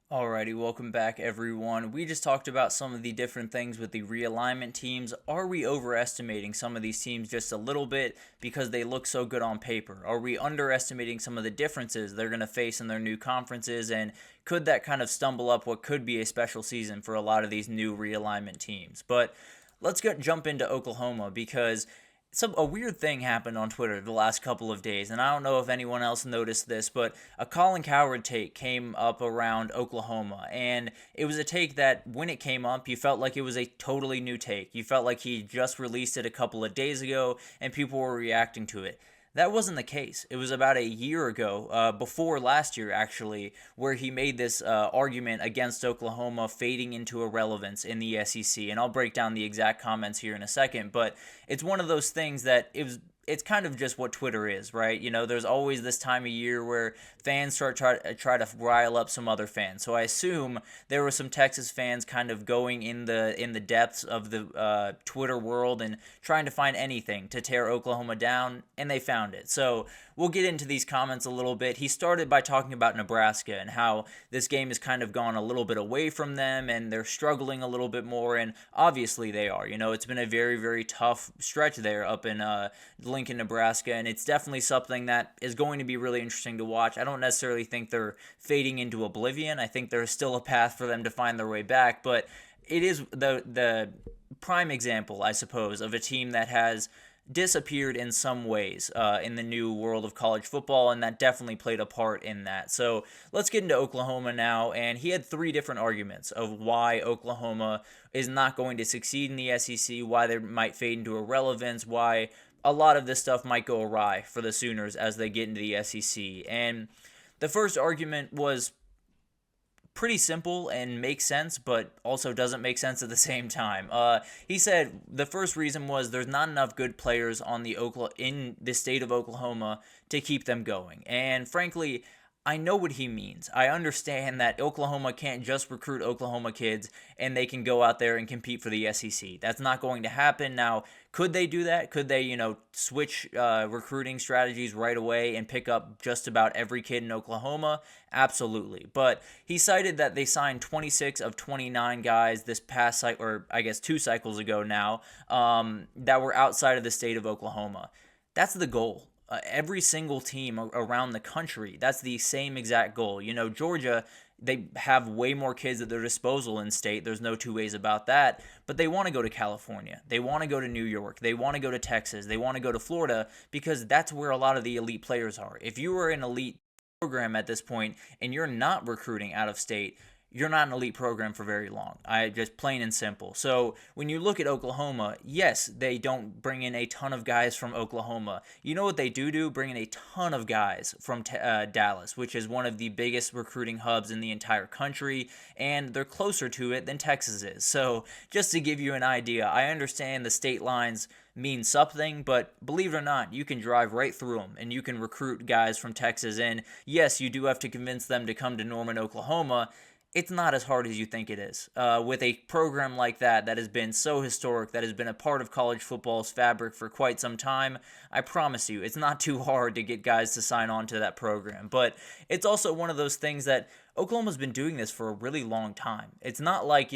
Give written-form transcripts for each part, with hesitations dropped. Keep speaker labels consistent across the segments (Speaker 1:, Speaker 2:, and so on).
Speaker 1: Alrighty, welcome back everyone. We just talked about some of the different things with the realignment teams. Are we overestimating some of these teams just a little bit because they look so good on paper? Are we underestimating some of the differences they're going to face in their new conferences? And could that kind of stumble up what could be a special season for a lot of these new realignment teams? But let's jump into Oklahoma because a weird thing happened on Twitter the last couple of days, and I don't know if anyone else noticed this, but a Cowherd take came up around Oklahoma, and it was a take that when it came up, you felt like it was a totally new take. You felt like he just released it a couple of days ago, and people were reacting to it. That wasn't the case. It was about a year ago, before last year actually, where he made this argument against Oklahoma fading into irrelevance in the SEC. And I'll break down the exact comments here in a second, but it's one of those things that it's kind of just what Twitter is, right? You know, there's always this time of year where fans try to rile up some other fans. So I assume there were some Texas fans kind of going in the depths of the Twitter world and trying to find anything to tear Oklahoma down, and they found it. So we'll get into these comments a little bit. He started by talking about Nebraska and how this game has kind of gone a little bit away from them and they're struggling a little bit more, and obviously they are. You know, it's been a very, very tough stretch there up in Lincoln, Nebraska, and it's definitely something that is going to be really interesting to watch. I don't necessarily think they're fading into oblivion. I think there's still a path for them to find their way back, but it is the prime example, I suppose, of a team that has disappeared in some ways in the new world of college football, and that definitely played a part in that. So let's get into Oklahoma now, and he had three different arguments of why Oklahoma is not going to succeed in the SEC, why they might fade into irrelevance, why a lot of this stuff might go awry for the Sooners as they get into the SEC. And the first argument was pretty simple and makes sense, but also doesn't make sense at the same time. He said the first reason was there's not enough good players in the state of Oklahoma to keep them going. And frankly, I know what he means. I understand that Oklahoma can't just recruit Oklahoma kids and they can go out there and compete for the SEC. That's not going to happen. Now, could they do that? Could they, switch recruiting strategies right away and pick up just about every kid in Oklahoma? Absolutely. But he cited that they signed 26 of 29 guys this past cycle, or I guess 2 cycles ago now, that were outside of the state of Oklahoma. That's the goal. Every single team around the country, that's the same exact goal. You know, Georgia, they have way more kids at their disposal in state. There's no two ways about that. But they want to go to California. They want to go to New York. They want to go to Texas. They want to go to Florida because that's where a lot of the elite players are. If you are an elite program at this point and you're not recruiting out of state, you're not an elite program for very long. I just plain and simple. So when you look at Oklahoma, yes, they don't bring in a ton of guys from Oklahoma. You know what they do? Bring in a ton of guys from Dallas, which is one of the biggest recruiting hubs in the entire country, and they're closer to it than Texas is. So just to give you an idea, I understand the state lines mean something, but believe it or not, you can drive right through them and you can recruit guys from Texas. And yes, you do have to convince them to come to Norman, Oklahoma. It's not as hard as you think it is. With a program like that has been so historic, that has been a part of college football's fabric for quite some time, I promise you, it's not too hard to get guys to sign on to that program. But it's also one of those things that Oklahoma's been doing this for a really long time. It's not like,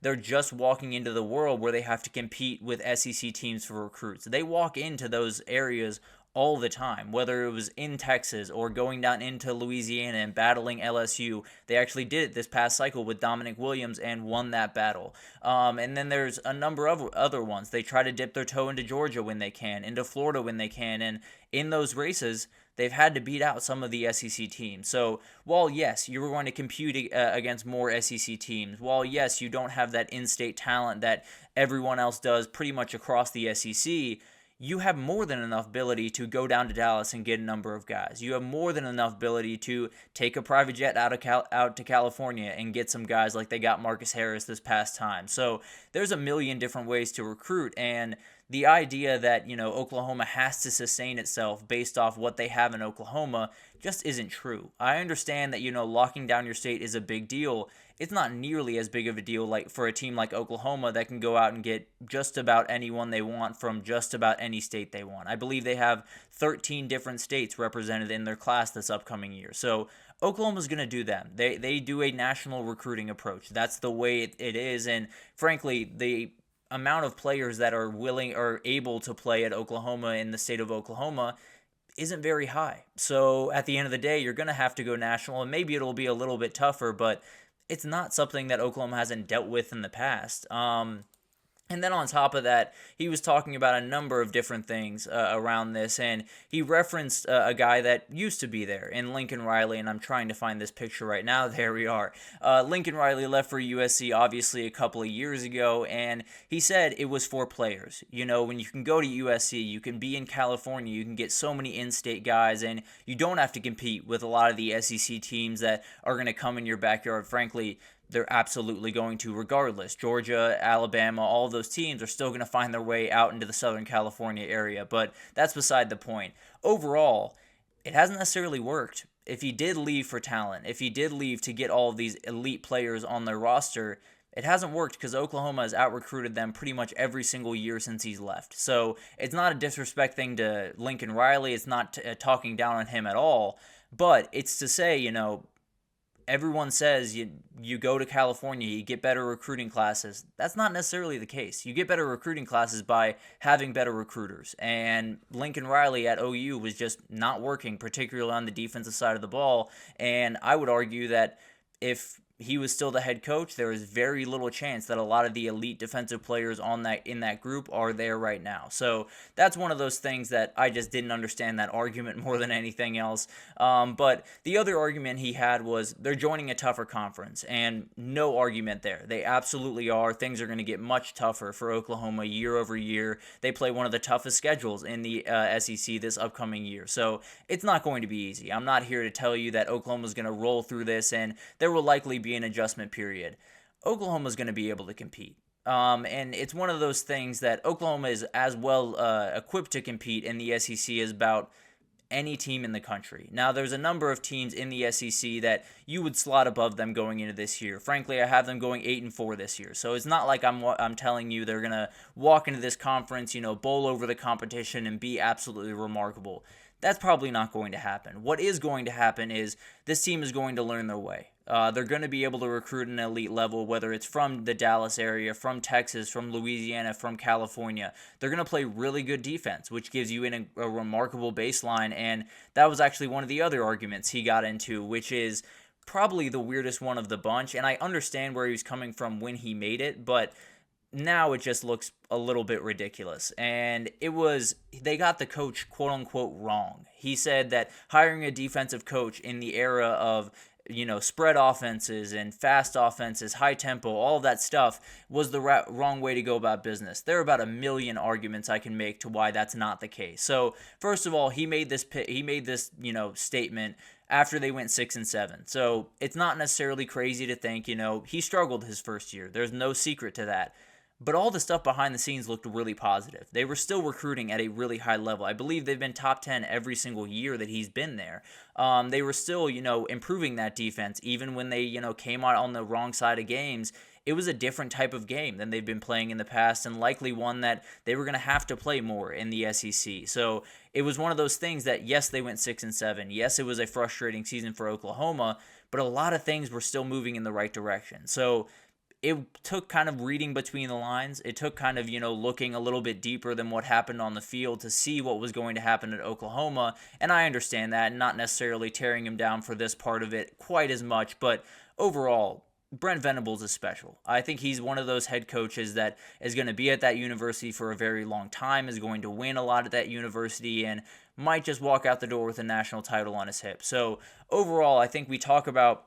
Speaker 1: they're just walking into the world where they have to compete with SEC teams for recruits. They walk into those areas all the time, whether it was in Texas or going down into Louisiana and battling LSU. They actually did it this past cycle with Dominic Williams and won that battle. And then there's a number of other ones. They try to dip their toe into Georgia when they can, into Florida when they can, and in those races, they've had to beat out some of the SEC teams. So while, yes, you're going to compete against more SEC teams, while, yes, you don't have that in-state talent that everyone else does pretty much across the SEC, you have more than enough ability to go down to Dallas and get a number of guys. You have more than enough ability to take a private jet out to California and get some guys like they got Marcus Harris this past time. So there's a million different ways to recruit, and the idea that, Oklahoma has to sustain itself based off what they have in Oklahoma just isn't true. I understand that, locking down your state is a big deal. It's not nearly as big of a deal like for a team like Oklahoma that can go out and get just about anyone they want from just about any state they want. I believe they have 13 different states represented in their class this upcoming year. So Oklahoma's going to do them. They do a national recruiting approach. That's the way it is. And frankly, the amount of players that are willing or able to play at Oklahoma in the state of Oklahoma isn't very high. So at the end of the day, you're going to have to go national, and maybe it'll be a little bit tougher, but it's not something that Oklahoma hasn't dealt with in the past. And then on top of that, he was talking about a number of different things around this, and he referenced a guy that used to be there in Lincoln Riley, and I'm trying to find this picture right now. There we are. Lincoln Riley left for USC, obviously, a couple of years ago, and he said it was for players. You know, when you can go to USC, you can be in California, you can get so many in-state guys, and you don't have to compete with a lot of the SEC teams that are going to come in your backyard. Frankly, they're absolutely going to regardless. Georgia, Alabama, all of those teams are still going to find their way out into the Southern California area, but that's beside the point. Overall, it hasn't necessarily worked. If he did leave for talent, if he did leave to get all of these elite players on their roster, it hasn't worked because Oklahoma has out-recruited them pretty much every single year since he's left. So it's not a disrespect thing to Lincoln Riley. It's not talking down on him at all, but it's to say, you know, everyone says you go to California, you get better recruiting classes. That's not necessarily the case. You get better recruiting classes by having better recruiters. And Lincoln Riley at OU was just not working, particularly on the defensive side of the ball. And I would argue that if he was still the head coach, there is very little chance that a lot of the elite defensive players in that group are there right now. So that's one of those things that I just didn't understand that argument more than anything else. But the other argument he had was they're joining a tougher conference, and no argument there. They absolutely are. Things are going to get much tougher for Oklahoma year over year. They play one of the toughest schedules in the SEC this upcoming year. So it's not going to be easy. I'm not here to tell you that Oklahoma's going to roll through this, and there will likely be an adjustment period. Oklahoma's going to be able to compete. And it's one of those things that Oklahoma is as well equipped to compete in the SEC as about any team in the country. Now, there's a number of teams in the SEC that you would slot above them going into this year. Frankly, I have them going 8-4 this year. So it's not like I'm telling you they're going to walk into this conference, you know, bowl over the competition and be absolutely remarkable. That's probably not going to happen. What is going to happen is this team is going to learn their way. They're going to be able to recruit an elite level, whether it's from the Dallas area, from Texas, from Louisiana, from California. They're going to play really good defense, which gives you a remarkable baseline. And that was actually one of the other arguments he got into, which is probably the weirdest one of the bunch. And I understand where he was coming from when he made it, but now it just looks a little bit ridiculous. And they got the coach, quote unquote, wrong. He said that hiring a defensive coach in the era of, you know, spread offenses and fast offenses, high tempo, all of that stuff was the wrong way to go about business. There are about a million arguments I can make to why that's not the case. So first of all, he made this, you know, statement after they went 6-7. So it's not necessarily crazy to think, you know, he struggled his first year. There's no secret to that. But all the stuff behind the scenes looked really positive. They were still recruiting at a really high level. I believe they've been top 10 every single year that he's been there. They were still, you know, improving that defense. Even when they, you know, came out on the wrong side of games, it was a different type of game than they've been playing in the past, and likely one that they were going to have to play more in the SEC. So it was one of those things that, yes, they went 6-7. Yes, it was a frustrating season for Oklahoma, but a lot of things were still moving in the right direction. So it took kind of reading between the lines. It took kind of, you know, looking a little bit deeper than what happened on the field to see what was going to happen at Oklahoma. And I understand that, and not necessarily tearing him down for this part of it quite as much. But overall, Brent Venables is special. I think he's one of those head coaches that is going to be at that university for a very long time, is going to win a lot at that university, and might just walk out the door with a national title on his hip. So overall, I think we talk about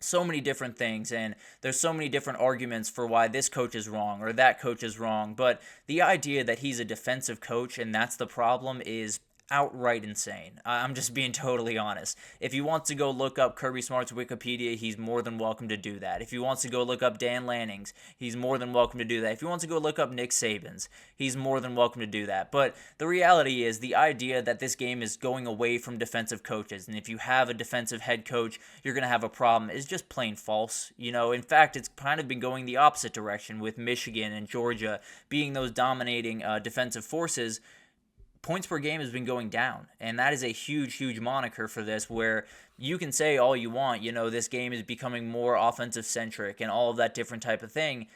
Speaker 1: so many different things, and there's so many different arguments for why this coach is wrong or that coach is wrong, but the idea that he's a defensive coach and that's the problem is outright insane. I'm just being totally honest. If he wants to go look up Kirby Smart's Wikipedia, he's more than welcome to do that. If he wants to go look up Dan Lanning's, he's more than welcome to do that. If he wants to go look up Nick Saban's, he's more than welcome to do that. But the reality is the idea that this game is going away from defensive coaches, and if you have a defensive head coach, you're going to have a problem, is just plain false. You know, in fact, it's kind of been going the opposite direction with Michigan and Georgia being those dominating defensive forces. points per game has been going down. And that is a huge, huge moniker for this, where you can say all you want, this game is becoming more offensive centric and all of that different type of thing.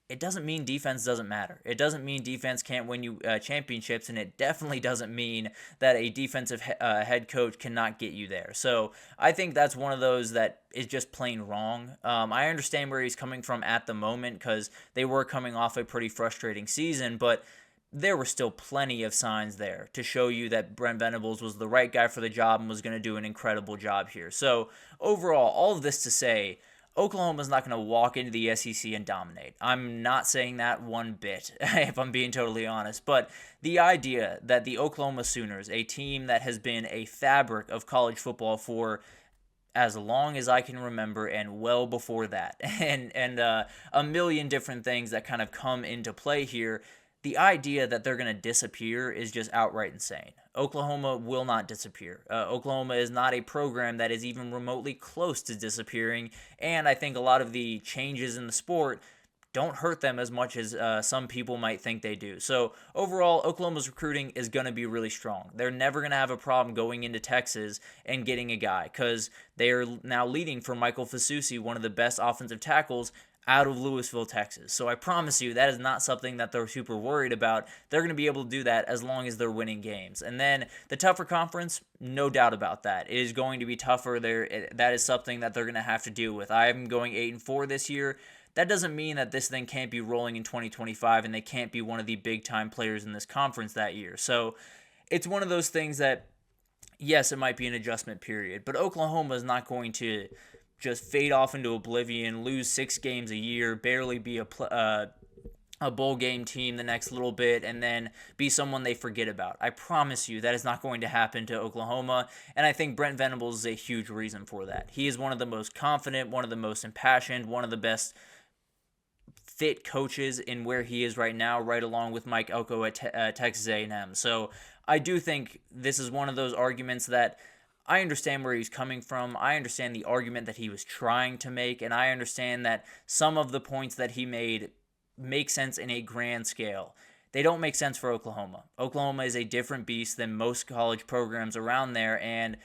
Speaker 1: It doesn't mean defense doesn't matter. It doesn't mean defense can't win you championships, and it definitely doesn't mean that a defensive head coach cannot get you there. So I think that's one of those that is just plain wrong. I understand where he's coming from at the moment, because they were coming off a pretty frustrating season, but there were still plenty of signs there to show you that Brent Venables was the right guy for the job and was going to do an incredible job here. So overall, all of this to say, Oklahoma's not going to walk into the SEC and dominate. I'm not saying that one bit, if I'm being totally honest. But the idea that the Oklahoma Sooners, a team that has been a fabric of college football for as long as I can remember and well before that, and a million different things that kind of come into play here, the idea that they're going to disappear is just outright insane. Oklahoma will not disappear. Oklahoma is not a program that is even remotely close to disappearing, and I think a lot of the changes in the sport don't hurt them as much as some people might think they do. So overall, Oklahoma's recruiting is going to be really strong. They're never going to have a problem going into Texas and getting a guy, because they are now leading for Michael Fasusi, one of the best offensive tackles out of Lewisville, Texas. So I promise you that is not something that they're super worried about. They're going to be able to do that as long as they're winning games. And then the tougher conference, no doubt about that. It is going to be tougher. That is something that they're going to have to deal with. I am going 8-4 this year. That doesn't mean that this thing can't be rolling in 2025 and they can't be one of the big-time players in this conference that year. So it's one of those things that, yes, it might be an adjustment period, but Oklahoma is not going to just fade off into oblivion, lose 6 games a year, barely be a bowl game team the next little bit, and then be someone they forget about. I promise you that is not going to happen to Oklahoma, and I think Brent Venables is a huge reason for that. He is one of the most confident, one of the most impassioned, one of the best fit coaches in where he is right now, right along with Mike Elko at Texas A&M. So I do think this is one of those arguments that I understand where he's coming from. I understand the argument that he was trying to make, and I understand that some of the points that he made make sense in a grand scale. They don't make sense for Oklahoma. Oklahoma is a different beast than most college programs around there, and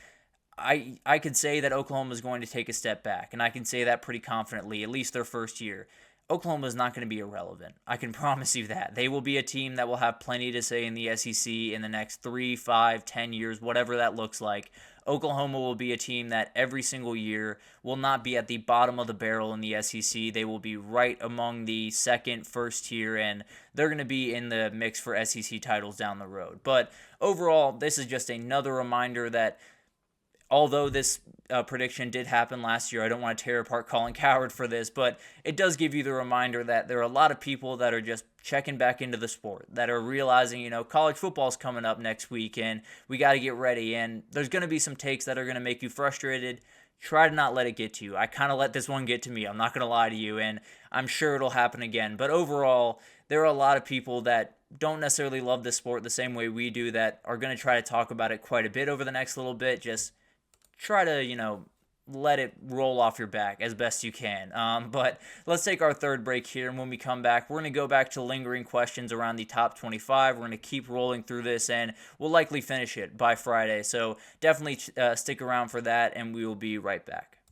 Speaker 1: I could say that Oklahoma is going to take a step back, and I can say that pretty confidently, at least their first year. Oklahoma is not going to be irrelevant. I can promise you that. They will be a team that will have plenty to say in the SEC in the next 3, 5, 10 years, whatever that looks like. Oklahoma will be a team that every single year will not be at the bottom of the barrel in the SEC. They will be right among the second, first tier, and they're going to be in the mix for SEC titles down the road. But overall, this is just another reminder that although this prediction did happen last year, I don't want to tear apart Colin Cowherd for this, but it does give you the reminder that there are a lot of people that are just checking back into the sport, that are realizing, college football's coming up next week, and we got to get ready, and there's going to be some takes that are going to make you frustrated. Try to not let it get to you. I kind of let this one get to me, I'm not going to lie to you, and I'm sure it'll happen again. But overall, there are a lot of people that don't necessarily love this sport the same way we do that are going to try to talk about it quite a bit over the next little bit. Just try to, let it roll off your back as best you can. But let's take our third break here, and when we come back, we're going to go back to lingering questions around the top 25. We're going to keep rolling through this, and we'll likely finish it by Friday. So definitely stick around for that, and we will be right back.